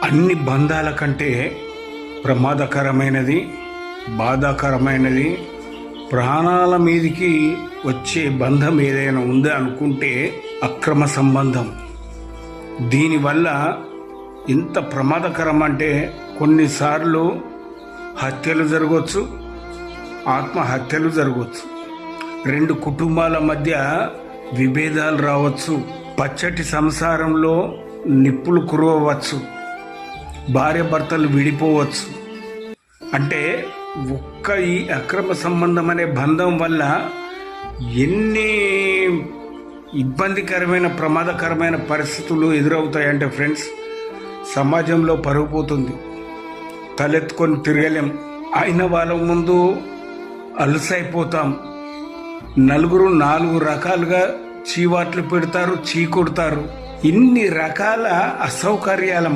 అన్ని బంధాల కంటే ప్రమాదకరమైనది, బాధాకరమైనది, ప్రాణాల మీదికి వచ్చే బంధం ఏదైనా ఉందా అనుకుంటే అక్రమ సంబంధం. దీనివల్ల ఎంత ప్రమాదకరం అంటే కొన్నిసార్లు హత్యలు జరగవచ్చు, ఆత్మహత్యలు జరగవచ్చు, రెండు కుటుంబాల మధ్య విభేదాలు రావచ్చు, పచ్చటి సంసారంలో నిప్పులు కురవచ్చు, భార్యాభర్తలు విడిపోవచ్చు. అంటే ఒక్క ఈ అక్రమ సంబంధం అనే బంధం వల్ల ఎన్ని ఇబ్బందికరమైన ప్రమాదకరమైన పరిస్థితులు ఎదురవుతాయంటే ఫ్రెండ్స్, సమాజంలో పరుగు పోతుంది, తలెత్తుకొని తిరగలేం, అయిన వాళ్ళ ముందు అలసైపోతాం, నలుగురు 4 రకాలుగా చీవాట్లు పెడతారు, చీ కొడతారు. ఇన్ని రకాల అసౌకర్యాల